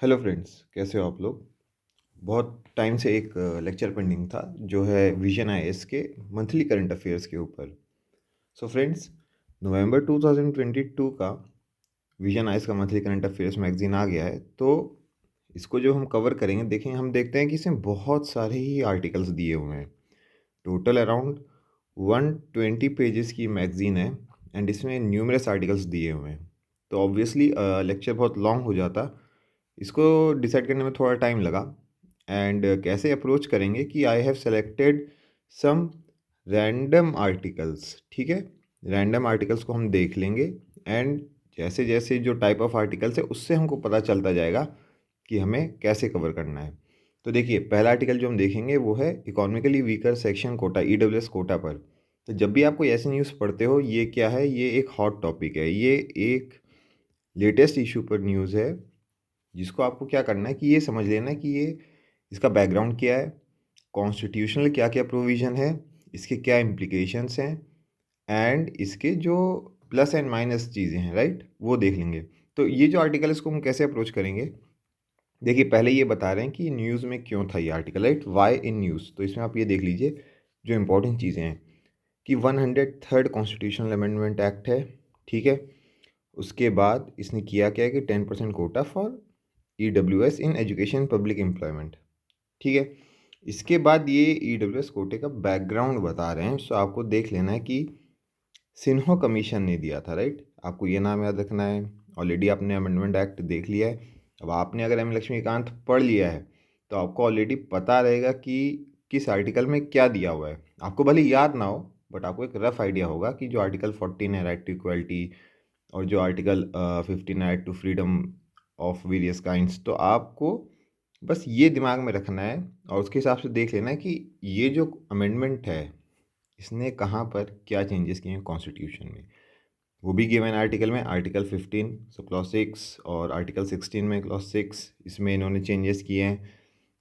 Hello friends, कैसे हो आप लोग। बहुत टाइम से एक लेक्चर पेंडिंग था जो है विजन आईएएस के मंथली करंट अफेयर्स के ऊपर। सो फ्रेंड्स, नवंबर 2022 का विजन आईएएस का मंथली करंट अफेयर्स मैगजीन आ गया है। तो इसको जो हम कवर करेंगे, देखें हम देखते हैं कि इसमें बहुत सारे ही आर्टिकल्स दिए हुए हैं। टोटल अराउंड 120 पेजेस की मैगजीन है एंड इसमें न्यूमरस आर्टिकल्स दिए हुए हैं। तो ऑब्वियसली लेक्चर बहुत लॉन्ग हो जाता। इसको डिसाइड करने में थोड़ा टाइम लगा। एंड कैसे अप्रोच करेंगे कि I have selected some random articles. ठीक है, रैंडम आर्टिकल्स को हम देख लेंगे एंड जैसे जैसे जो टाइप ऑफ आर्टिकल्स है उससे हमको पता चलता जाएगा कि हमें कैसे कवर करना है। तो देखिए, पहला आर्टिकल जो हम देखेंगे वो है economically weaker section quota, EWS quota पर। तो जब भी आप कोई ऐसी न्यूज़ पढ़ते हो, ये क्या है, ये एक हॉट टॉपिक है, ये एक लेटेस्ट इशू पर न्यूज़ है जिसको आपको क्या करना है कि ये समझ लेना है कि ये इसका बैकग्राउंड क्या है, कॉन्स्टिट्यूशनल क्या क्या प्रोविज़न है, इसके क्या इम्प्लीकेशंस हैं एंड इसके जो प्लस एंड माइनस चीज़ें हैं, राइट, वो देख लेंगे। तो ये जो आर्टिकल है इसको हम कैसे अप्रोच करेंगे। देखिए, पहले ये बता रहे हैं कि न्यूज़ में क्यों था ये article, right, why in news. तो इसमें आप ये देख लीजिए जो इंपॉर्टेंट चीज़ें हैं कि 103rd कॉन्स्टिट्यूशनल अमेंडमेंट एक्ट है। ठीक है, उसके बाद इसने किया क्या है कि 10% Kota for EWS in education public employment. ठीक है, इसके बाद ये ईडब्ल्यूएस कोटे का बैकग्राउंड बता रहे हैं। सो आपको देख लेना है कि सिन्हा कमीशन ने दिया था, राइट, आपको ये नाम याद रखना है। ऑलरेडी आपने अमेंडमेंट एक्ट देख लिया है। अब आपने अगर एम लक्ष्मीकांत पढ़ लिया है तो आपको ऑलरेडी पता रहेगा कि किस आर्टिकल में क्या दिया हुआ है। आपको भले याद ना हो बट आपको एक रफ आइडिया होगा कि जो आर्टिकल 14 है, राइट टू इक्वलिटी, और जो आर्टिकल 15 है, to freedom of various kinds. तो आपको बस ये दिमाग में रखना है और उसके हिसाब से देख लेना है कि ये जो अमेंडमेंट है इसने कहाँ पर क्या चेंजेस किए हैं कॉन्स्टिट्यूशन में। वो भी गिवन आर्टिकल में, आर्टिकल 15 सो क्लॉज 6, और आर्टिकल 16 में क्लॉज 6, इसमें इन्होंने चेंजेस किए हैं।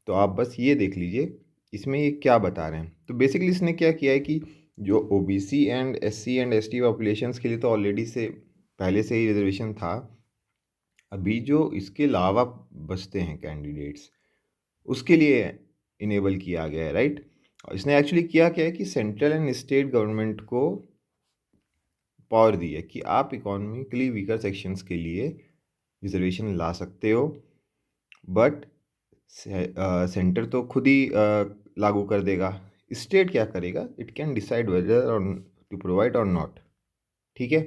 तो आप बस ये देख लीजिए इसमें ये क्या बता रहे हैं। तो बेसिकली इसने क्या किया है कि जो OBC and SC and ST populations के लिए तो ऑलरेडी से पहले से ही रिजर्वेशन था। अभी जो इसके अलावा बचते हैं कैंडिडेट्स, उसके लिए इनेबल किया गया है, राइट। और इसने एक्चुअली किया क्या है कि सेंट्रल एंड स्टेट गवर्नमेंट को पावर दी है कि आप इकोनॉमिकली वीकर सेक्शंस के लिए रिजर्वेशन ला सकते हो, बट सेंटर तो खुद ही लागू कर देगा। स्टेट क्या करेगा, इट कैन डिसाइड वेदर और टू प्रोवाइड और नॉट। ठीक है,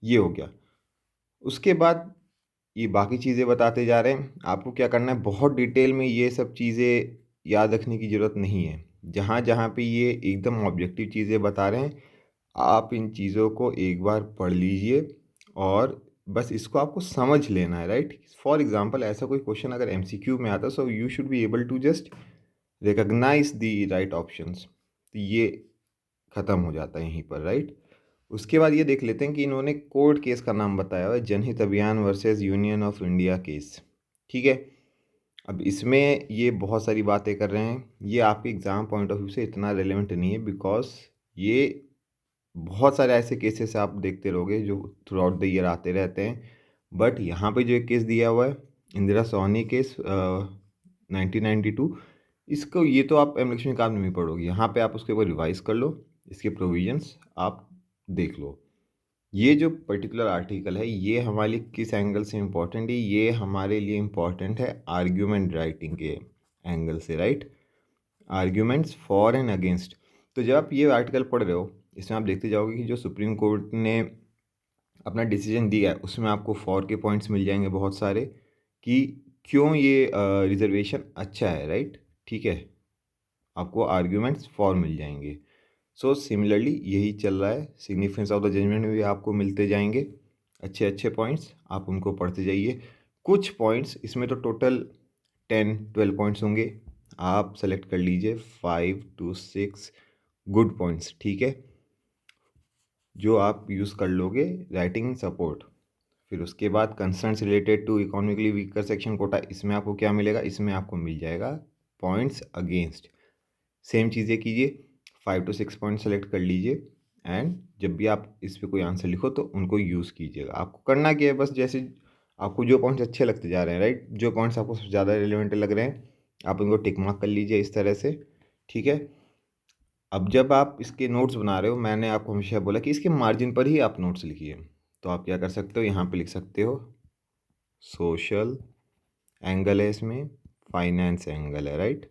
ये हो गया। उसके बाद ये बाकी चीज़ें बताते जा रहे हैं। आपको क्या करना है, बहुत डिटेल में ये सब चीज़ें याद रखने की ज़रूरत नहीं है। जहाँ जहाँ पे ये एकदम ऑब्जेक्टिव चीज़ें बता रहे हैं, आप इन चीज़ों को एक बार पढ़ लीजिए और बस इसको आपको समझ लेना है, राइट। फॉर एग्जांपल, ऐसा कोई क्वेश्चन अगर एमसीक्यू में आता, so you should be able to just recognise the right options. तो ये ख़त्म हो जाता है यहीं पर, राइट। उसके बाद ये देख लेते हैं कि इन्होंने कोर्ट केस का नाम बताया हुआ है, जनहित अभियान versus union of India case. ठीक है, अब इसमें ये बहुत सारी बातें कर रहे हैं। ये आपके एग्ज़ाम पॉइंट ऑफ व्यू से इतना रेलेवेंट नहीं है बिकॉज ये बहुत सारे ऐसे केसेस आप देखते रहोगे जो थ्रू आउट द ईयर आते रहते हैं। बट यहाँ पे जो एक केस दिया हुआ है, इंदिरा सोनी केस 1992, इसको ये तो आप एम लक्ष्मीकांत में भी पढ़ोगे। यहाँ पे आप उसके ऊपर रिवाइज कर लो, इसके प्रोविजंस आप देख लो। ये जो पर्टिकुलर आर्टिकल है ये हमारे लिए किस एंगल से इम्पोर्टेंट है, ये हमारे लिए इम्पोर्टेंट है आर्ग्यूमेंट राइटिंग के एंगल से, right. Arguments for and against. तो जब आप ये आर्टिकल पढ़ रहे हो, इसमें आप देखते जाओगे कि जो सुप्रीम कोर्ट ने अपना डिसीजन दिया है उसमें आपको फॉर के पॉइंट्स मिल जाएंगे बहुत सारे कि क्यों ये रिजर्वेशन अच्छा है, राइट। ठीक है, आपको आर्ग्यूमेंट्स फॉर मिल जाएंगे। सो सिमिलरली यही चल रहा है, सिग्निफिकेंस ऑफ द जजमेंट में भी आपको मिलते जाएंगे अच्छे अच्छे पॉइंट्स, आप उनको पढ़ते जाइए। कुछ पॉइंट्स इसमें तो टोटल 10-12 पॉइंट्स होंगे, आप सेलेक्ट कर लीजिए 5 to 6 गुड पॉइंट्स। ठीक है, जो आप यूज़ कर लोगे राइटिंग सपोर्ट। फिर उसके बाद concerns related to economically weaker section quota, इसमें आपको क्या मिलेगा, इसमें आपको मिल जाएगा पॉइंट्स अगेंस्ट। सेम चीज़ें कीजिए, 5 to 6 पॉइंट सेलेक्ट कर लीजिए एंड जब भी आप इस पर कोई आंसर लिखो तो उनको यूज़ कीजिएगा। आपको करना क्या है, बस जैसे आपको जो पॉइंट्स अच्छे लगते जा रहे हैं, राइट, जो पॉइंट्स आपको सबसे ज़्यादा रिलेवेंट लग रहे हैं आप उनको टिक मार्क कर लीजिए इस तरह से, ठीक है। अब जब आप इसके नोट्स बना रहे हो, मैंने आपको हमेशा बोला कि इसके मार्जिन पर ही आप नोट्स लिखिए। तो आप क्या कर सकते हो, यहाँ पे लिख सकते हो सोशल एंगल है इसमें, फाइनेंस एंगल है, राइट।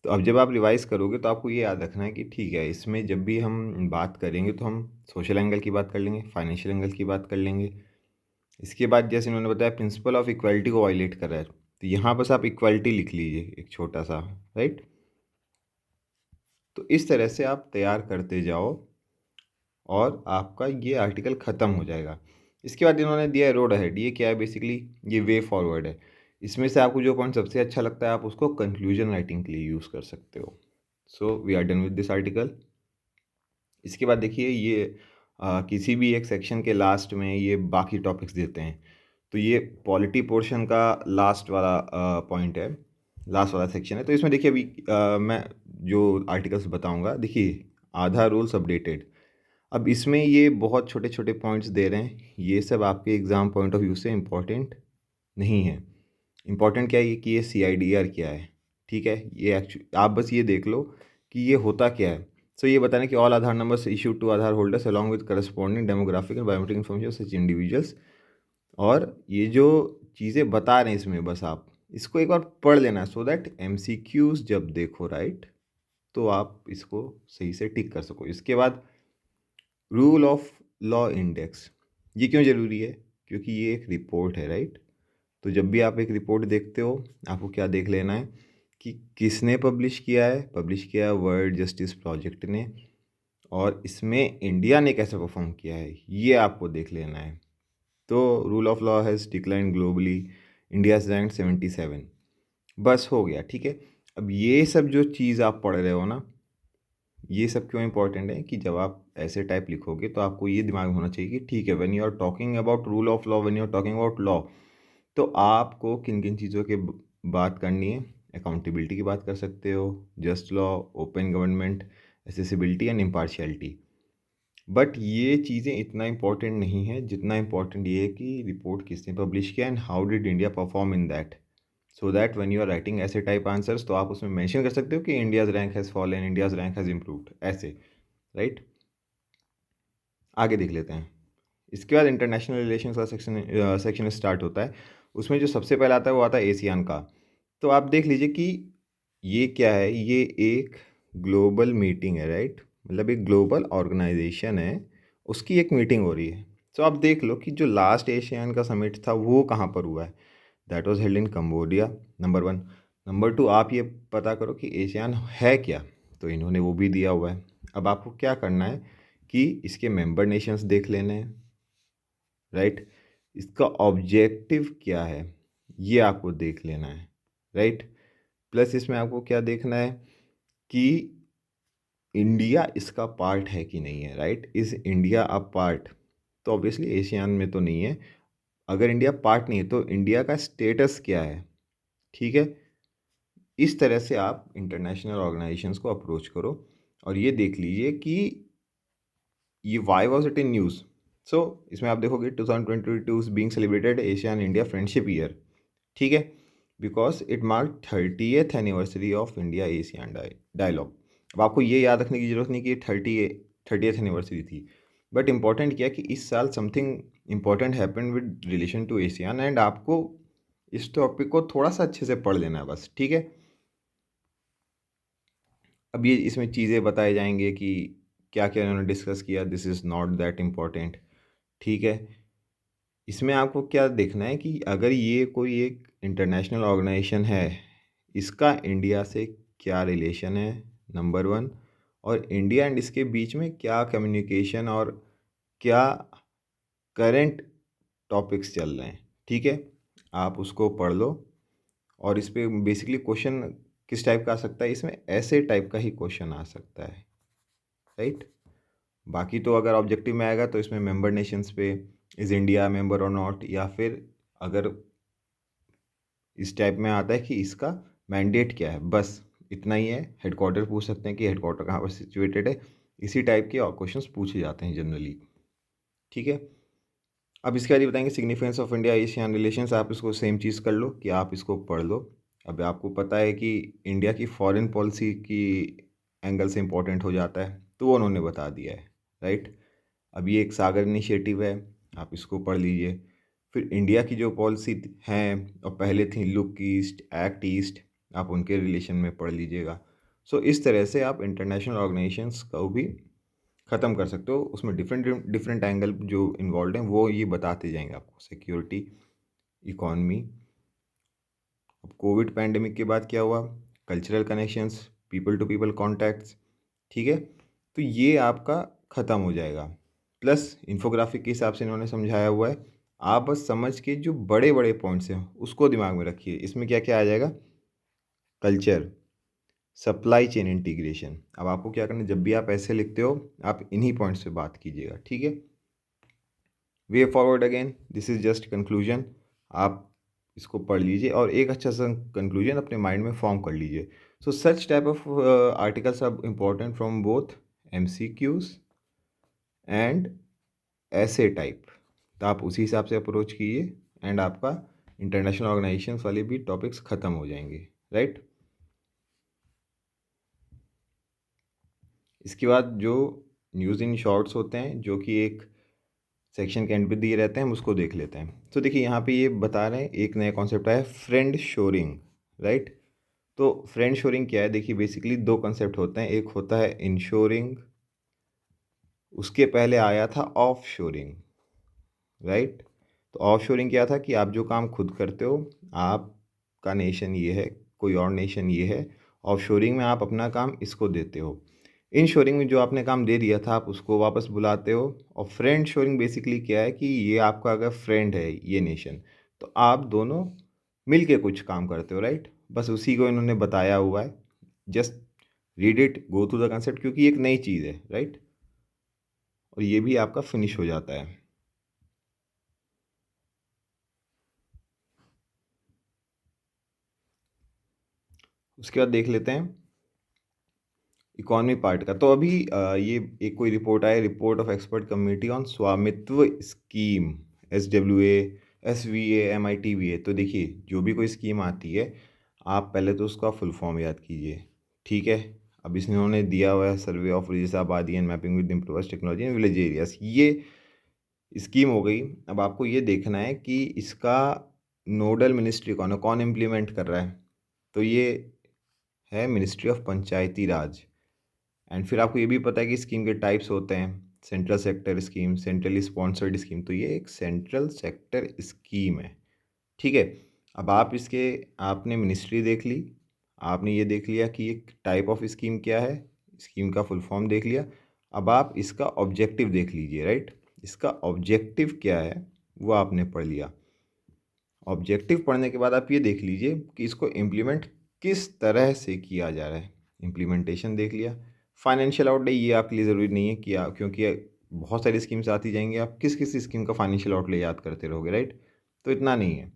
तो अब जब आप रिवाइज करोगे तो आपको ये याद रखना है कि ठीक है, इसमें जब भी हम बात करेंगे तो हम सोशल एंगल की बात कर लेंगे, फाइनेंशियल एंगल की बात कर लेंगे। इसके बाद जैसे इन्होंने बताया प्रिंसिपल ऑफ इक्वालिटी को वायलेट कर रहा है, तो यहाँ बस आप इक्वालिटी लिख लीजिए एक छोटा सा, राइट। तो इस तरह से आप तैयार करते जाओ और आपका ये आर्टिकल ख़त्म हो जाएगा। इसके बाद इन्होंने दिया है रोड अहेड। ये क्या है, बेसिकली ये वे फॉरवर्ड है। इसमें से आपको जो पॉइंट सबसे अच्छा लगता है आप उसको कंक्लूजन राइटिंग के लिए यूज़ कर सकते हो। So we are done with this article. इसके बाद देखिए ये किसी भी एक सेक्शन के लास्ट में ये बाकी टॉपिक्स देते हैं। तो ये पॉलिटी पोर्शन का लास्ट वाला पॉइंट है, लास्ट वाला सेक्शन है। तो इसमें देखिए अभी मैं जो आर्टिकल्स बताऊंगा, देखिए आधार रूल्स अपडेटेड। अब इसमें ये बहुत छोटे छोटे पॉइंट्स दे रहे हैं, ये सब आपके एग्ज़ाम पॉइंट ऑफ व्यू से इम्पॉर्टेंट नहीं है। इम्पॉर्टेंट क्या है कि ये CIDR क्या है, ठीक है। ये एक्चुअली आप बस ये देख लो कि ये होता क्या है। सो ये बताना कि all Aadhaar numbers issued to Aadhaar holders along with corresponding demographic and biometric information such individuals. और ये जो चीज़ें बता रहे हैं इसमें बस आप इसको एक बार पढ़ लेना सो दैट MCQs जब देखो, राइट, तो आप इसको सही से टिक कर सको। इसके बाद रूल ऑफ लॉ इंडेक्स, ये क्यों ज़रूरी है, क्योंकि ये एक रिपोर्ट है, राइट। तो जब भी आप एक रिपोर्ट देखते हो आपको क्या देख लेना है कि किसने पब्लिश किया है वर्ल्ड जस्टिस प्रोजेक्ट ने, और इसमें इंडिया ने कैसे परफॉर्म किया है ये आपको देख लेना है। तो rule of law has decline globally, India rank 77। बस हो गया, ठीक है। अब ये सब जो चीज़ आप पढ़ रहे हो ना, ये सब क्यों इंपॉर्टेंट है कि जब आप ऐसे टाइप लिखोगे तो आपको ये दिमाग में होना चाहिए कि ठीक है, when you are talking about rule of law, when you are talking about law, तो आपको किन किन चीज़ों की बात करनी है। अकाउंटेबिलिटी की बात कर सकते हो, just law, open government, accessibility and impartiality. But ये चीज़ें इतना इंपॉर्टेंट नहीं है जितना इंपॉर्टेंट ये है कि रिपोर्ट किसने पब्लिश किया and how did India perform in that. So that when you are writing ऐसे टाइप आंसर्स तो आप उसमें मेंशन कर सकते हो कि India's rank has fallen, India's rank has improved, ऐसे, राइट। आगे देख लेते हैं। इसके बाद इंटरनेशनल रिलेशंस का सेक्शन स्टार्ट होता है। उसमें जो सबसे पहला आता है वो आता है एशियान का। तो आप देख लीजिए कि ये क्या है, ये एक ग्लोबल मीटिंग है, राइट। मतलब एक ग्लोबल ऑर्गेनाइजेशन है, उसकी एक मीटिंग हो रही है। तो आप देख लो कि जो लास्ट एशियान का समिट था वो कहाँ पर हुआ है। That was held in Cambodia, number 1। Number 2, आप ये पता करो कि एशियान है क्या, तो इन्होंने वो भी दिया हुआ है। अब आपको क्या करना है कि इसके मेंबर नेशंस देख लेने हैं, राइट। इसका ऑब्जेक्टिव क्या है ये आपको देख लेना है, राइट। प्लस इसमें आपको क्या देखना है कि इंडिया इसका पार्ट है कि नहीं है, right. Is India a part, तो ऑब्वियसली एशियान में तो नहीं है। अगर इंडिया पार्ट नहीं है तो इंडिया का स्टेटस क्या है, ठीक है। इस तरह से आप इंटरनेशनल ऑर्गेनाइजेशंस को अप्रोच करो और ये देख लीजिए कि ये why was it in news. So इसमें आप देखोगे 2022 is being celebrated ASEAN India friendship year, ठीक है, because it mark 30th anniversary of India ASEAN dialogue. अब आपको ये याद रखने की जरूरत नहीं कि 30th एनिवर्सरी थी, बट इम्पॉर्टेंट क्या कि इस साल something important happen with relation to ASEAN, एंड आपको इस टॉपिक को थोड़ा सा अच्छे से पढ़ लेना है बस, ठीक है। अब ये इसमें चीज़ें बताए जाएंगे कि क्या क्या इन्होंने डिस्कस किया, this is not that important, ठीक है। इसमें आपको क्या देखना है कि अगर ये कोई एक इंटरनेशनल ऑर्गेनाइजेशन है, इसका इंडिया से क्या रिलेशन है, नंबर 1। और इंडिया एंड इसके बीच में क्या कम्युनिकेशन और क्या करंट टॉपिक्स चल रहे हैं, ठीक है। आप उसको पढ़ लो और इस पे बेसिकली क्वेश्चन किस टाइप का आ सकता है, इसमें ऐसे टाइप का ही क्वेश्चन आ सकता है, राइट। बाकी तो अगर ऑब्जेक्टिव में आएगा तो इसमें मेंबर नेशंस पे, इज़ इंडिया मेंबर और नॉट, या फिर अगर इस टाइप में आता है कि इसका मैंडेट क्या है, बस इतना ही है। हेडक्वार्टर पूछ सकते हैं कि हेडक्वार्टर कहाँ पर सिचुएटेड है, इसी टाइप के और क्वेश्चंस पूछे जाते हैं जनरली, ठीक है। अब इसके बाद ये बताएंगे significance of India Asian relations. आप इसको सेम चीज़ कर लो कि आप इसको पढ़ लो। अब आपको पता है कि इंडिया की फॉरेन पॉलिसी की एंगल से इम्पोर्टेंट हो जाता है, तो वो उन्होंने बता दिया है, राइट। अब ये एक सागर इनिशिएटिव है, आप इसको पढ़ लीजिए। फिर इंडिया की जो पॉलिसी हैं और पहले थी लुक ईस्ट एक्ट ईस्ट, आप उनके रिलेशन में पढ़ लीजिएगा। सो इस तरह से आप इंटरनेशनल ऑर्गेनाइजेशंस को भी ख़त्म कर सकते हो। उसमें डिफरेंट डिफरेंट एंगल जो इन्वॉल्व हैं वो ये बताते जाएंगे आपको, सिक्योरिटी, इकॉनमी। अब कोविड पैंडेमिक के बाद क्या हुआ, cultural connections, people to people contacts, ठीक है। तो ये आपका ख़त्म हो जाएगा। प्लस इन्फोग्राफिक के हिसाब से इन्होंने समझाया हुआ है, आप बस समझ के जो बड़े बड़े पॉइंट्स हैं उसको दिमाग में रखिए। इसमें क्या क्या आ जाएगा, कल्चर, सप्लाई चेन इंटीग्रेशन। अब आपको क्या करना है, जब भी आप ऐसे लिखते हो आप इन्हीं पॉइंट्स पे बात कीजिएगा, ठीक है। Way forward again, this is just conclusion. आप इसको पढ़ लीजिए और एक अच्छा सा कंक्लूजन अपने माइंड में फॉर्म कर लीजिए। So such type of articles are important from both MCQs and ऐसे टाइप। तो आप उसी हिसाब से अप्रोच कीजिए एंड आपका इंटरनेशनल ऑर्गेनाइजेशंस वाले भी टॉपिक्स ख़त्म हो जाएंगे, राइट। इसके बाद जो न्यूज़ इन शॉर्ट्स होते हैं जो कि एक सेक्शन के एंड पे दिए रहते हैं, हम उसको देख लेते हैं। तो देखिए यहाँ पे ये बता रहे हैं एक नया कॉन्सेप्ट आया है, फ्रेंड शोरिंग, राइट। तो फ्रेंड शोरिंग क्या है, देखिए बेसिकली दो कॉन्सेप्ट होते हैं, एक होता है इनशोरिंग, उसके पहले आया था ऑफ शोरिंग, राइट। तो ऑफ शोरिंग क्या था कि आप जो काम खुद करते हो, आपका नेशन ये है, कोई और नेशन ये है, ऑफ शोरिंग में आप अपना काम इसको देते हो। इन शोरिंग में जो आपने काम दे दिया था आप उसको वापस बुलाते हो। और फ्रेंड शोरिंग बेसिकली क्या है कि ये आपका अगर फ्रेंड है ये नेशन, तो आप दोनों मिल के कुछ काम करते हो, राइट। बस उसी को इन्होंने बताया हुआ है, just read it, go through the concept, क्योंकि एक नई चीज़ है, राइट। और ये भी आपका फिनिश हो जाता है। उसके बाद देख लेते हैं इकॉनमी पार्ट का। तो अभी ये एक कोई रिपोर्ट आया, report of expert committee on स्वामित्व स्कीम, SWA MITVA। तो देखिए जो भी कोई स्कीम आती है आप पहले तो उसका फुल फॉर्म याद कीजिए, ठीक है। अब इन्होंने दिया हुआ है सर्वे ऑफ रिजिस आबादी and mapping with improved technology in village areas, ये स्कीम हो गई। अब आपको ये देखना है कि इसका नोडल मिनिस्ट्री कौन है, कौन इम्प्लीमेंट कर रहा है। तो ये है ministry of Panchayati Raj. And फिर आपको ये भी पता है कि स्कीम के टाइप्स होते हैं, central sector scheme, centrally sponsored scheme. तो ये एक सेंट्रल सेक्टर स्कीम है, ठीक है। अब आप इसके, आपने मिनिस्ट्री देख ली, आपने ये देख लिया कि एक टाइप ऑफ स्कीम क्या है, स्कीम का फुल फॉर्म देख लिया। अब आप इसका ऑब्जेक्टिव देख लीजिए, राइट। इसका ऑब्जेक्टिव क्या है वो आपने पढ़ लिया। ऑब्जेक्टिव पढ़ने के बाद आप ये देख लीजिए कि इसको इम्प्लीमेंट किस तरह से किया जा रहा है, इम्प्लीमेंटेशन देख लिया। फाइनेंशियल आउटले ये आपके लिए ज़रूरी नहीं है कि आप, क्योंकि बहुत सारी स्कीम्स आती जाएंगी, आप किस किस स्कीम का फाइनेंशियल आउटले याद करते रहोगे, राइट। तो इतना नहीं है।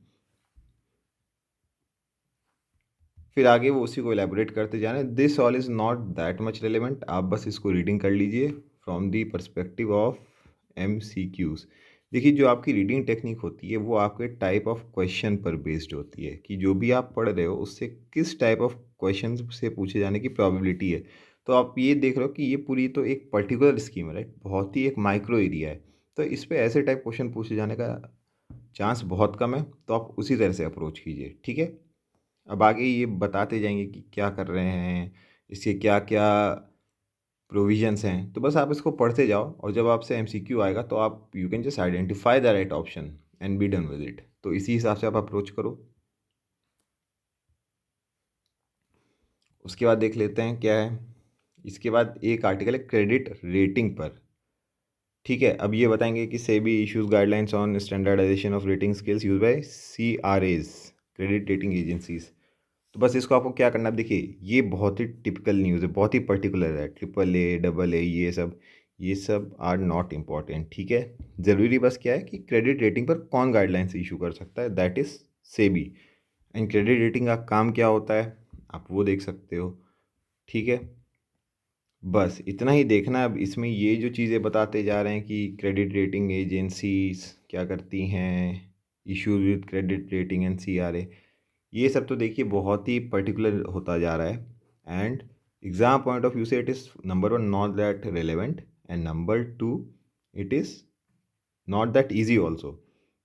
फिर आगे वो उसी को एलेबोरेट करते जाना है। This all is not that much relevant, आप बस इसको रीडिंग कर लीजिए from the perspective of MCQs। देखिए जो आपकी रीडिंग टेक्निक होती है वो आपके टाइप ऑफ क्वेश्चन पर बेस्ड होती है कि जो भी आप पढ़ रहे हो उससे किस टाइप ऑफ क्वेश्चन से पूछे जाने की प्रोबेबिलिटी है। तो आप ये देख रहे हो कि ये पूरी तो एक पर्टिकुलर स्कीम है, राइट, बहुत ही एक माइक्रो एरिया है। तो इस पे ऐसे टाइप क्वेश्चन पूछे जाने का चांस बहुत कम है, तो आप उसी तरह से अप्रोच कीजिए, ठीक है। अब आगे ये बताते जाएंगे कि क्या कर रहे हैं, इसके क्या क्या प्रोविजंस हैं। तो बस आप इसको पढ़ते जाओ और जब आपसे MCQ आएगा तो आप you can just identify the right option and be done with it. तो इसी हिसाब से आप अप्रोच करो। उसके बाद देख लेते हैं क्या है। इसके बाद एक आर्टिकल है क्रेडिट रेटिंग पर, ठीक है। अब ये बताएंगे कि SEBI issues guidelines on standardisation of rating scales use by CRAs, credit rating agencies. तो बस इसको आपको क्या करना है, देखिए ये बहुत ही टिपिकल न्यूज़ है, बहुत ही पर्टिकुलर है। AAA AA ये सब आर नॉट इम्पॉर्टेंट, ठीक है। ज़रूरी बस क्या है कि क्रेडिट रेटिंग पर कौन गाइडलाइंस इशू कर सकता है, that is SEBI. And credit rating का काम क्या होता है आप वो देख सकते हो, ठीक है। बस इतना ही देखना। अब इसमें ये जो चीज़ें बताते जा रहे हैं कि क्रेडिट रेटिंग एजेंसीज क्या करती हैं, issues with credit rating and CRA, ये सब तो देखिए बहुत ही पर्टिकुलर होता जा रहा है। And exam point of view से it is number one not that relevant, and number two it is not that easy also.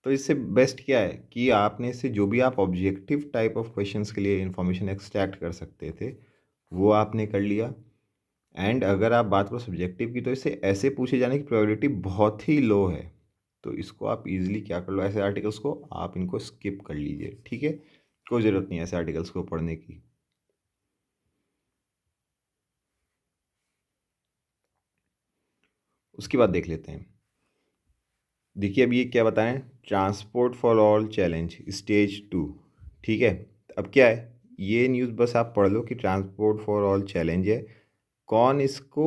तो इससे बेस्ट क्या है कि आपने इससे जो भी आप ऑब्जेक्टिव टाइप ऑफ क्वेश्चंस के लिए इंफॉर्मेशन एक्सट्रैक्ट कर सकते थे वो आपने कर लिया। एंड अगर आप बात करो सब्जेक्टिव की तो इससे ऐसे पूछे जाने की प्रोबेबिलिटी बहुत ही लो है। तो इसको आप इजीली क्या कर लो, ऐसे आर्टिकल्स को आप इनको स्किप कर लीजिए, ठीक है। कोई ज़रूरत नहीं है ऐसे आर्टिकल्स को पढ़ने की। उसके बाद देख लेते हैं। देखिए अब ये क्या बता रहे हैं, transport for all challenge stage 2, ठीक है। अब क्या है, ये न्यूज़ बस आप पढ़ लो कि ट्रांसपोर्ट फॉर ऑल चैलेंज है, कौन इसको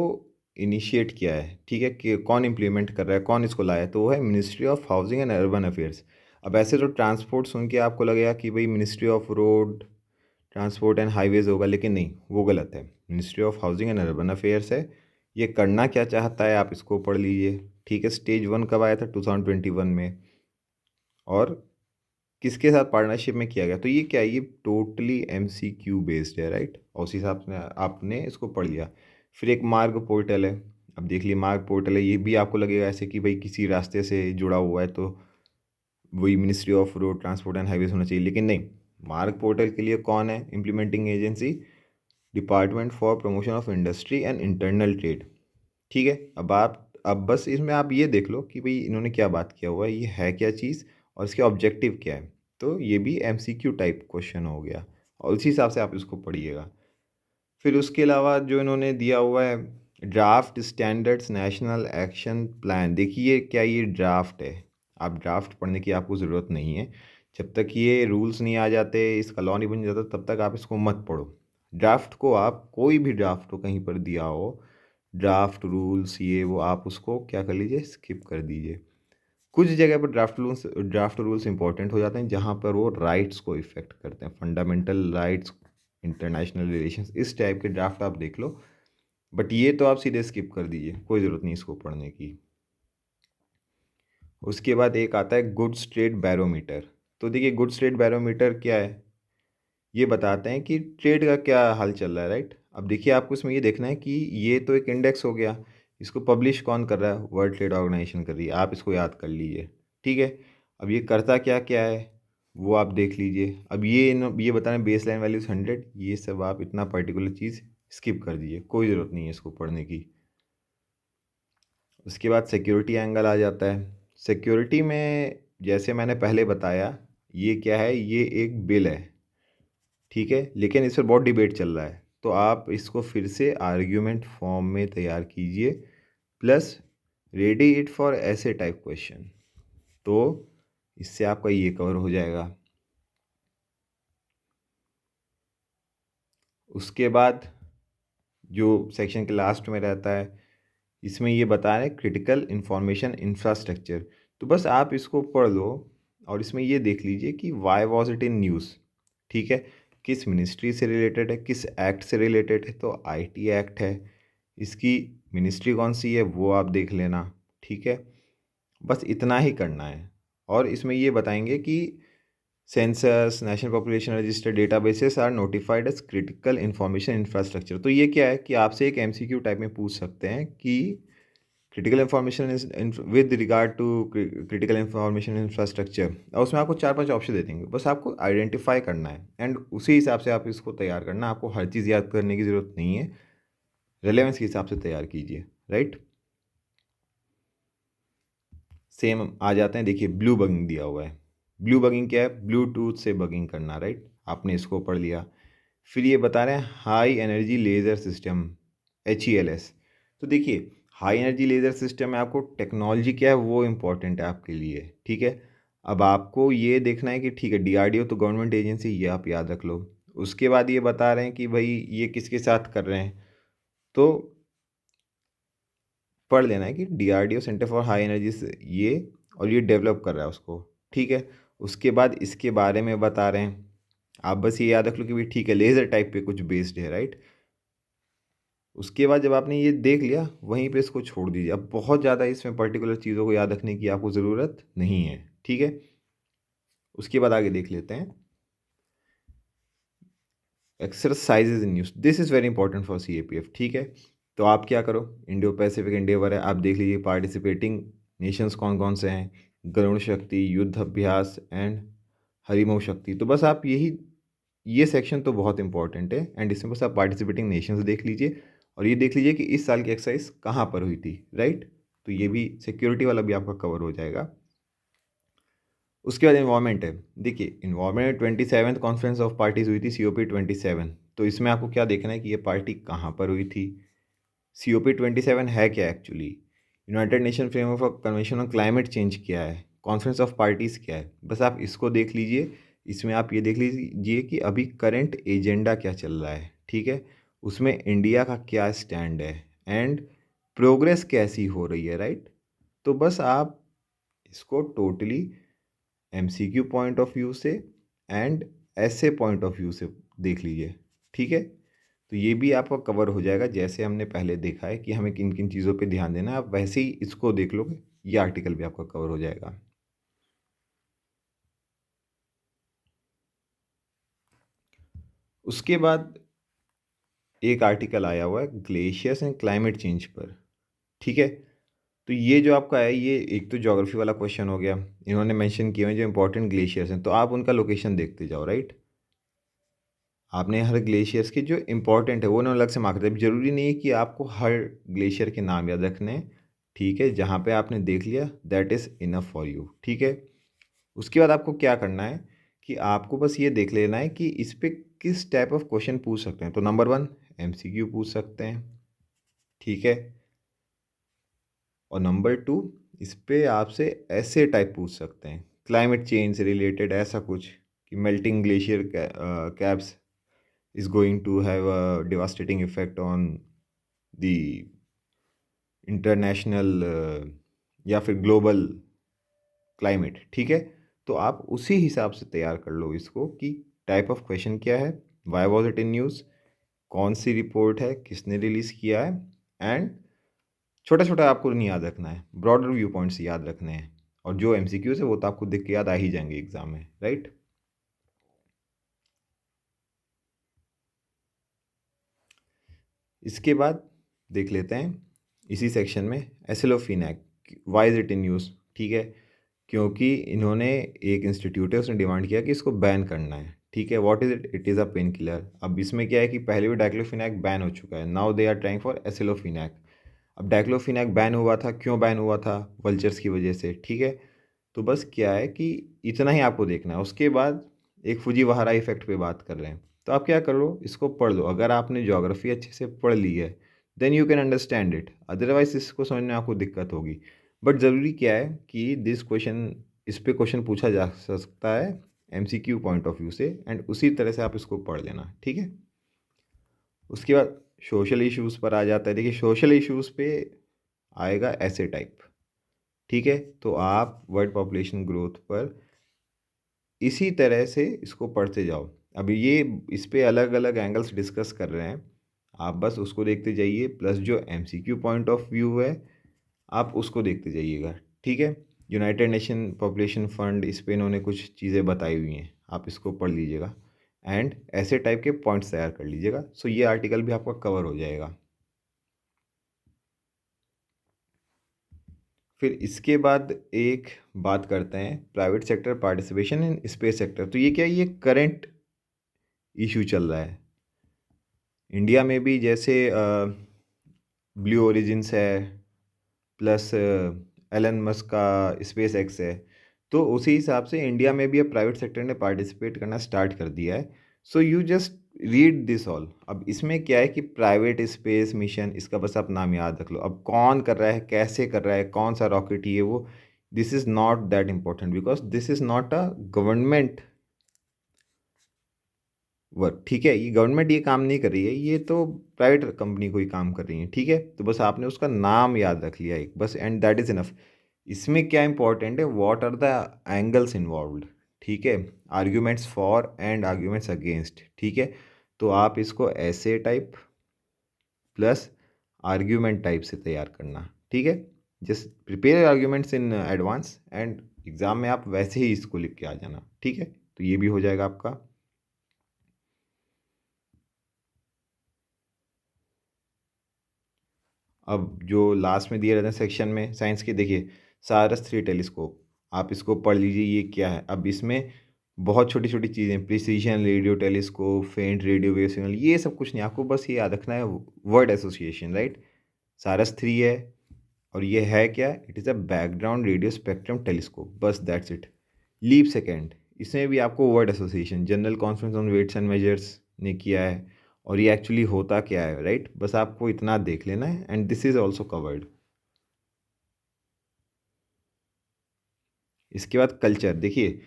इनिशिएट किया है, ठीक है, कि कौन इम्प्लीमेंट कर रहा है, कौन इसको लाया है, तो वो है ministry of housing and urban affairs. अब ऐसे तो ट्रांसपोर्ट सुन के आपको लगेगा कि भाई ministry of road transport and highways होगा, लेकिन नहीं, वो गलत है। Ministry of housing and urban affairs है। ये करना क्या चाहता है आप इसको पढ़ लीजिए, ठीक है। स्टेज 1 कब आया था, 2021 में, और किसके साथ पार्टनरशिप में किया गया, तो ये क्या है, ये टोटली MCQ बेस्ड है, राइट। और उस हिसाब से आपने इसको पढ़ लिया। फिर एक मार्ग पोर्टल है। अब देख लिए मार्ग पोर्टल है, ये भी आपको लगेगा ऐसे कि भाई किसी रास्ते से जुड़ा हुआ है तो वही ministry of road transport and highways होना चाहिए, लेकिन नहीं। मार्ग पोर्टल के लिए कौन है implementing agency, department for promotion of industry and internal trade, ठीक है। अब बस इसमें आप ये देख लो कि भाई इन्होंने क्या बात किया हुआ है, ये है क्या चीज़ और इसके ऑब्जेक्टिव क्या है। तो ये भी MCQ टाइप क्वेश्चन हो गया और उसी हिसाब से आप इसको पढ़िएगा। फिर उसके अलावा जो इन्होंने दिया हुआ है, draft standards national action plan, देखिए क्या ये ड्राफ्ट है, आप ड्राफ्ट पढ़ने की आपको ज़रूरत नहीं है। जब तक ये रूल्स नहीं आ जाते, इसका लॉ नहीं बन जाता, तब तक आप इसको मत पढ़ो। ड्राफ्ट को आप कोई भी ड्राफ्ट को कहीं पर दिया हो, ड्राफ्ट रूल्स ये वो, आप उसको क्या कर लीजिए, स्किप कर दीजिए। कुछ जगह पर ड्राफ्ट रूल्स इंपॉर्टेंट हो जाते हैं जहाँ पर वो राइट्स को इफ़ेक्ट करते हैं, फंडामेंटल राइट्स, इंटरनेशनल रिलेशंस, इस टाइप के ड्राफ्ट आप देख लो। बट ये तो आप सीधे स्किप कर दीजिए, कोई ज़रूरत नहीं इसको पढ़ने की। उसके बाद एक आता है गुड्स ट्रेड बैरोमीटर। तो देखिए गुड्स ट्रेड बैरोमीटर क्या है, ये बताते हैं कि ट्रेड का क्या हाल चल रहा है, राइट। अब देखिए आपको इसमें ये देखना है कि ये तो एक इंडेक्स हो गया, इसको पब्लिश कौन कर रहा है, वर्ल्ड ट्रेड ऑर्गेनाइजेशन कर रही है, आप इसको याद कर लीजिए, ठीक है। अब ये करता क्या क्या है वो आप देख लीजिए। अब ये बता रहे हैं बेस लाइन वैल्यूज़ 100, ये सब आप इतना पर्टिकुलर चीज़ स्किप कर दीजिए, कोई ज़रूरत नहीं है इसको पढ़ने की। उसके बाद सिक्योरिटी एंगल आ जाता है। सिक्योरिटी में जैसे मैंने पहले बताया, ये क्या है, ये एक बिल है, ठीक है, लेकिन इस पर बहुत डिबेट चल रहा है, तो आप इसको फिर से आर्ग्यूमेंट फॉर्म में तैयार कीजिए, प्लस रेडी इट फॉर ऐसे टाइप क्वेश्चन, तो इससे आपका ये कवर हो जाएगा। उसके बाद जो सेक्शन के लास्ट में रहता है, इसमें ये बता रहे हैं क्रिटिकल इंफॉर्मेशन इंफ्रास्ट्रक्चर, तो बस आप इसको पढ़ लो और इसमें ये देख लीजिए कि Y was it in news, ठीक है, किस मिनिस्ट्री से रिलेटेड है, किस एक्ट से रिलेटेड है, तो IT एक्ट है। इसकी मिनिस्ट्री कौन सी है वो आप देख लेना, ठीक है। बस इतना ही करना है। और इसमें ये बताएंगे कि census national population register databases are notified as critical information infrastructure, तो ये क्या है कि आपसे एक MCQ टाइप में पूछ सकते हैं कि critical information is with regard to critical information infrastructure, और उसमें आपको 4-5 ऑप्शन दे देंगे, बस आपको आइडेंटिफाई करना है एंड उसी हिसाब से आप इसको तैयार करना, आपको हर चीज़ याद करने की ज़रूरत नहीं है, रेलेवेंस के हिसाब से तैयार कीजिए, राइट। सेम आ जाते हैं, देखिए ब्लू बगिंग दिया हुआ है। ब्लू बगिंग क्या है, ब्लूटूथ से बगिंग करना, राइट, आपने इसको पढ़ लिया। फिर ये बता रहे हैं high energy laser system, HELS। तो देखिए हाई एनर्जी लेज़र सिस्टम में आपको टेक्नोलॉजी क्या है वो इम्पोर्टेंट है आपके लिए, ठीक है। अब आपको ये देखना है कि ठीक है DRDO तो गवर्नमेंट एजेंसी, ये आप याद रख लो। उसके बाद ये बता रहे हैं कि भाई ये किसके साथ कर रहे हैं, तो पढ़ लेना है कि DRDO centre for high energy ये, और ये डेवलप कर रहा है उसको, ठीक है। उसके बाद इसके बारे में बता रहे हैं, आप बस ये याद रख लो कि भाई ठीक है लेज़र टाइप पे कुछ बेस्ड है, राइट। उसके बाद जब आपने ये देख लिया वहीं पे इसको छोड़ दीजिए। अब बहुत ज़्यादा इसमें पर्टिकुलर चीज़ों को याद रखने की आपको ज़रूरत नहीं है, ठीक है। उसके बाद आगे देख लेते हैं exercises in news. This is very important for CAPF, ठीक है। तो आप क्या करो, इंडो पैसिफिक एंडेवर है, आप देख लीजिए पार्टिसिपेटिंग नेशंस कौन कौन से हैं, गरुण शक्ति, युद्ध अभ्यास एंड हरिमो शक्ति। तो बस आप ये सेक्शन तो बहुत इंपॉर्टेंट है एंड इसमें बस आप पार्टिसिपेटिंग नेशंस देख लीजिए और ये देख लीजिए कि इस साल की एक्सरसाइज कहाँ पर हुई थी, राइट। तो ये भी सिक्योरिटी वाला भी आपका कवर हो जाएगा। उसके बाद इन्वायरमेंट है, देखिए environment 27th conference of parties हुई थी, COP27। तो इसमें आपको क्या देखना है कि ये पार्टी कहाँ पर हुई थी। COP27 है क्या actually, United nation framework for convention on climate change क्या है, कॉन्फ्रेंस ऑफ पार्टीज़ क्या है, बस आप इसको देख लीजिए। इसमें आप ये देख लीजिए कि अभी करंट एजेंडा क्या चल रहा है, ठीक है। उसमें इंडिया का क्या स्टैंड है एंड प्रोग्रेस कैसी हो रही है, राइट। तो बस आप इसको totally MCQ point of view से एंड ऐसे पॉइंट ऑफ व्यू से देख लीजिए, ठीक है। तो ये भी आपका कवर हो जाएगा, जैसे हमने पहले देखा है कि हमें किन किन चीज़ों पे ध्यान देना है, आप वैसे ही इसको देख लोगे, ये आर्टिकल भी आपका कवर हो जाएगा। उसके बाद एक आर्टिकल आया हुआ है ग्लेशियर्स एंड क्लाइमेट चेंज पर, ठीक है। तो ये जो आपका है, ये एक तो ज्योग्राफी वाला क्वेश्चन हो गया। इन्होंने मेंशन किए हैं जो इंपॉर्टेंट ग्लेशियर्स हैं, तो आप उनका लोकेशन देखते जाओ, राइट। आपने हर ग्लेशियर्स के जो इंपॉर्टेंट है वो उन्होंने अलग से मार्क दिया। ज़रूरी नहीं है कि आपको हर ग्लेशियर के नाम याद रखने हैं, ठीक है। जहाँ पे आपने देख लिया that is enough for you, ठीक है। उसके बाद आपको क्या करना है कि आपको बस ये देख लेना है कि इस पे किस टाइप ऑफ क्वेश्चन पूछ सकते हैं। तो नंबर 1 MCQ पूछ सकते हैं, ठीक है। और नंबर 2 इस पे आपसे ऐसे टाइप पूछ सकते हैं, क्लाइमेट चेंज से रिलेटेड ऐसा कुछ कि melting glacier caps is going to have a devastating effect on the international या फिर ग्लोबल क्लाइमेट, ठीक है। तो आप उसी हिसाब से तैयार कर लो इसको कि टाइप ऑफ क्वेश्चन क्या है, Y was it in news, कौन सी रिपोर्ट है, किसने रिलीज़ किया है एंड छोटा छोटा आपको नहीं याद रखना है, ब्रॉडर व्यू पॉइंट्स याद रखने हैं। और जो MCQs है वो तो आपको देख के याद आ ही जाएंगे एग्जाम में, राइट। इसके बाद देख लेते हैं इसी सेक्शन में aceclofenac, why is it in use, ठीक है। क्योंकि इन्होंने एक इंस्टीट्यूट है उसने डिमांड किया कि इसको बैन करना है, ठीक है। What is it, it is a pain killer. अब इसमें क्या है कि पहले भी डाइक्लोफिनैक बैन हो चुका है, now they are trying for aceclofenac. अब डाइक्लोफिनैक बैन हुआ था, क्यों बैन हुआ था, वल्चर्स की वजह से, ठीक है। तो बस क्या है कि इतना ही आपको देखना है। उसके बाद एक फुजीवारा इफेक्ट पे बात कर रहे हैं, तो आप क्या कर लो, इसको पढ़ लो। अगर आपने ज्योग्राफी अच्छे से पढ़ ली है then you can understand it, otherwise इसको समझने में आपको दिक्कत होगी। बट ज़रूरी क्या है कि दिस क्वेश्चन, इस पे क्वेश्चन पूछा जा सकता है MCQ पॉइंट ऑफ व्यू से एंड उसी तरह से आप इसको पढ़ लेना, ठीक है। उसके बाद सोशल इश्यूज़ पर आ जाता है। देखिए सोशल इश्यूज़ पे आएगा ऐसे टाइप, ठीक है। तो आप वर्ल्ड पॉपुलेशन ग्रोथ पर इसी तरह से इसको पढ़ते जाओ। अभी ये इस पे अलग अलग एंगल्स डिस्कस कर रहे हैं, आप बस उसको देखते जाइए, प्लस जो MCQ पॉइंट ऑफ व्यू है आप उसको देखते जाइएगा, ठीक है। यूनाइटेड नेशन पॉपुलेशन फंड, इस पे इन्होंने कुछ चीज़ें बताई हुई हैं, आप इसको पढ़ लीजिएगा एंड ऐसे टाइप के पॉइंट्स तैयार कर लीजिएगा। सो ये आर्टिकल भी आपका कवर हो जाएगा। फिर इसके बाद एक बात करते हैं private sector participation in space sector. तो ये क्या है, ये करंट इशू चल रहा है इंडिया में भी। जैसे ब्लू ओरिजिन्स है, प्लस एलन मस्क का स्पेस एक्स है। तो उसी हिसाब से इंडिया में भी अब प्राइवेट सेक्टर ने पार्टिसिपेट करना स्टार्ट कर दिया है। So you just read this all. अब इसमें क्या है कि प्राइवेट स्पेस मिशन, इसका बस आप नाम याद रख लो। अब कौन कर रहा है, कैसे कर रहा है, कौन सा रॉकेट ही है वो, this is not that important because this is not a government work, ठीक है। ये गवर्नमेंट ये काम नहीं कर रही है, ये तो प्राइवेट कंपनी कोई काम कर रही है, ठीक है। तो बस आपने उसका नाम याद रख लिया एक, बस एंड दैट इज़ इनफ। इसमें क्या इंपॉर्टेंट है, what are the angles involved, ठीक है। Arguments for and arguments against, ठीक है। तो आप इसको ऐसे टाइप प्लस आर्ग्यूमेंट टाइप से तैयार करना, ठीक है। Just prepare arguments in advance and exam में आप वैसे ही इसको लिख के आ जाना, ठीक है। तो ये भी हो जाएगा आपका। अब जो लास्ट में दिए रहते हैं सेक्शन में साइंस के, देखिए सारस 3 टेलीस्कोप, आप इसको पढ़ लीजिए ये क्या है। अब इसमें बहुत छोटी छोटी चीज़ें, प्रिसीजन रेडियो टेलीस्कोप, फेंट रेडियो वेव सिग्नल, ये सब कुछ नहीं, आपको बस ये याद रखना है वर्ड एसोसिएशन, राइट। सारस 3 है और ये है क्या, it is a background radio spectrum telescope, बस दैट्स इट। लीप सेकेंड, इसमें भी आपको word association, general conference on weights and measures ने किया है और ये एक्चुअली होता क्या है, राइट। बस आपको इतना देख लेना है and this is also covered. इसके बाद कल्चर, देखिए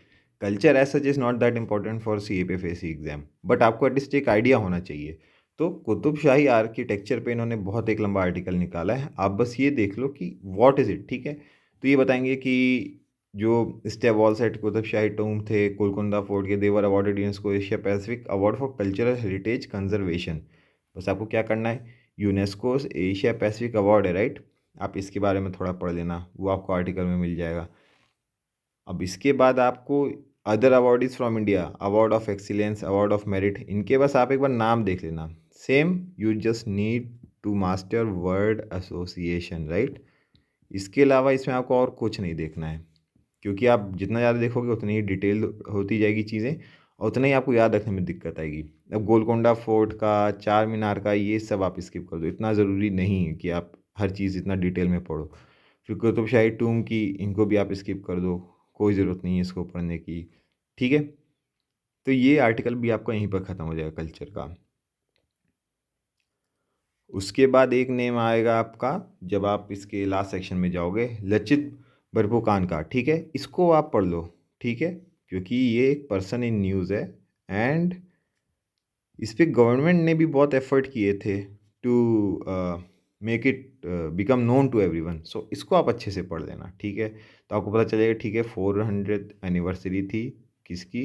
culture as such is not that important for CAPFAC exam, but आपको एटलीस्ट एक आइडिया होना चाहिए। तो कुतुब शाही आर्किटेक्चर पे इन्होंने बहुत एक लंबा आर्टिकल निकाला है, आप बस ये देख लो कि व्हाट इज़ इट, ठीक है। तो ये बताएंगे कि जो step walls at Qutub Shahi tomb थे गोलकुंडा फोर्ट के, they were awarded UNESCO Asia Pacific award for cultural heritage conservation. बस आपको क्या करना है, यूनेस्को एशिया पैसिफिक अवार्ड है, राइट। आप इसके बारे में थोड़ा पढ़ लेना, वो आपको आर्टिकल में मिल जाएगा। अब इसके बाद आपको other awardees from India, award of excellence, award of merit, इनके बस आप एक बार नाम देख लेना। Same, you just need to master word association, right. इसके अलावा इसमें आपको और कुछ नहीं देखना है, क्योंकि आप जितना ज़्यादा देखोगे उतनी ही डिटेल होती जाएगी चीज़ें और उतना ही आपको याद रखने में दिक्कत आएगी। अब गोलकोंडा फोर्ट का, चार मीनार का, ये सब आप स्किप कर दो, इतना ज़रूरी नहीं है कि आप हर चीज़ इतना डिटेल में पढ़ो। फिर कुतुबशाही टूम की, इनको भी आप स्किप कर दो, कोई ज़रूरत नहीं है इसको पढ़ने की, ठीक है। तो ये आर्टिकल भी आपका यहीं पर ख़त्म हो जाएगा कल्चर का। उसके बाद एक नेम आएगा आपका, जब आप इसके लास्ट सेक्शन में जाओगे, लचित बरफुकान का, ठीक है। इसको आप पढ़ लो, ठीक है, क्योंकि ये एक पर्सन इन न्यूज़ है एंड इस पे गवर्नमेंट ने भी बहुत एफर्ट किए थे to make it become known to everyone. So इसको आप अच्छे से पढ़ लेना, ठीक है। तो आपको पता चलेगा, ठीक है, 400 एनिवर्सरी थी किसकी,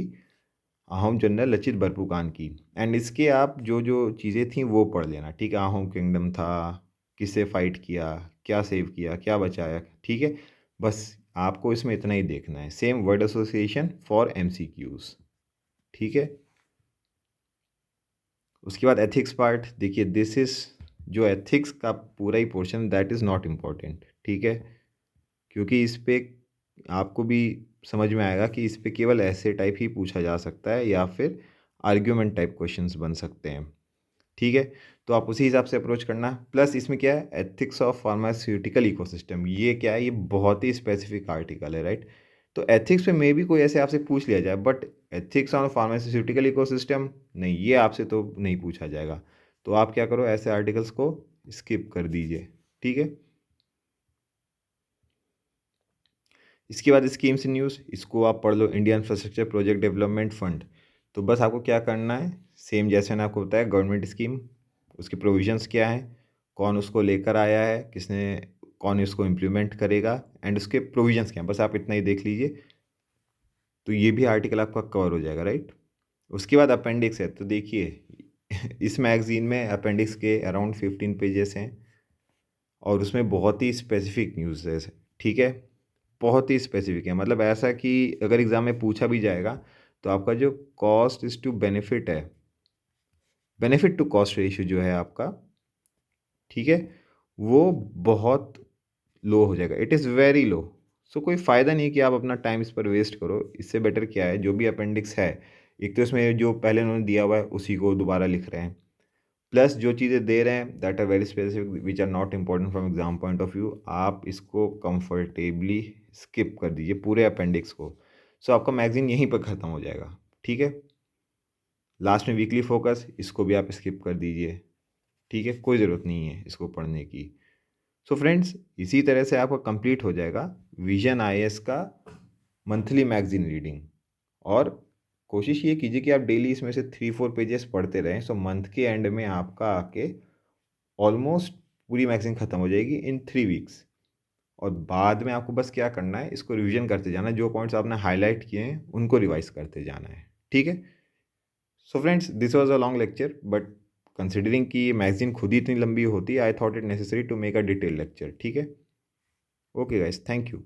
अहोम जनरल लचित बरफुकान की। एंड इसके आप जो जो चीज़ें थी वो पढ़ लेना, ठीक है। अहोम किंगडम था, किससे फाइट किया, क्या सेव किया, क्या बचाया, ठीक है। बस आपको इसमें इतना ही देखना है, same word association for MCQs, ठीक है। उसके बाद एथिक्स पार्ट, देखिए दिस इज़, जो एथिक्स का पूरा ही portion, that is not important, ठीक है। क्योंकि इस पे आपको भी समझ में आएगा कि इस पे केवल ऐसे टाइप ही पूछा जा सकता है या फिर आर्ग्यूमेंट टाइप क्वेश्चंस बन सकते हैं, ठीक है। तो आप उसी हिसाब से अप्रोच करना। प्लस इसमें क्या है, एथिक्स ऑफ फार्मास्यूटिकल इकोसिस्टम, ये क्या है, ये बहुत ही स्पेसिफिक आर्टिकल है, राइट। तो एथिक्स पे मे भी कोई ऐसे आपसे पूछ लिया जाए, but ethics on pharmaceutical ecosystem नहीं, ये आपसे तो नहीं पूछा जाएगा। तो आप क्या करो, ऐसे आर्टिकल्स को स्किप कर दीजिए, ठीक है। इसके बाद स्कीम्स इन न्यूज़, इसको आप पढ़ लो, India infrastructure project development fund. तो बस आपको क्या करना है, सेम जैसे मैंने आपको बताया, गवर्नमेंट स्कीम, उसके प्रोविजंस क्या हैं, कौन उसको लेकर आया है, किसने, कौन इसको इम्प्लीमेंट करेगा एंड उसके प्रोविजंस क्या हैं, बस आप इतना ही देख लीजिए। तो ये भी आर्टिकल आपका कवर हो जाएगा, राइट। उसके बाद अपेंडिक्स है, तो देखिए इस मैगज़ीन में अपेंडिक्स के अराउंड 15 पेजेस हैं और उसमें बहुत ही स्पेसिफिक न्यूज़ है, ठीक है। बहुत ही स्पेसिफिक है, मतलब ऐसा कि अगर एग्ज़ाम में पूछा भी जाएगा तो आपका जो कॉस्ट इज़ टू बेनिफिट है, बेनिफिट टू कॉस्ट रेशियो जो है आपका, ठीक है, वो बहुत लो हो जाएगा, इट इज़ वेरी लो। सो कोई फ़ायदा नहीं कि आप अपना टाइम इस पर वेस्ट करो, इससे बेटर क्या है, जो भी अपेंडिक्स है, एक तो इसमें जो पहले उन्होंने दिया हुआ है उसी को दोबारा लिख रहे हैं, प्लस जो चीज़ें दे रहे हैं that are very specific which are not important from exam point of view, आप इसको कंफर्टेबली स्किप कर दीजिए पूरे अपेंडिक्स को। सो आपका मैगजीन यहीं पर ख़त्म हो जाएगा, ठीक है। लास्ट में वीकली फोकस, इसको भी आप स्किप कर दीजिए, ठीक है, कोई ज़रूरत नहीं है इसको पढ़ने की। सो फ्रेंड्स, इसी तरह से आपका कंप्लीट हो जाएगा विजन IAS का मंथली मैगजीन रीडिंग। और कोशिश ये कीजिए कि आप डेली इसमें से 3-4 पेजेस पढ़ते रहें, सो मंथ के एंड में आपका आके ऑलमोस्ट पूरी मैगज़ीन ख़त्म हो जाएगी इन 3 वीक्स। और बाद में आपको बस क्या करना है, इसको रिवीजन करते जाना है, जो पॉइंट्स आपने हाईलाइट किए हैं उनको रिवाइज करते जाना है, ठीक है। So friends, this was a long lecture but considering कि ये मैगजीन खुद ही इतनी लंबी होती है, I thought it necessary to make a detail lecture. ठीक है, ओके गाइस, थैंक यू।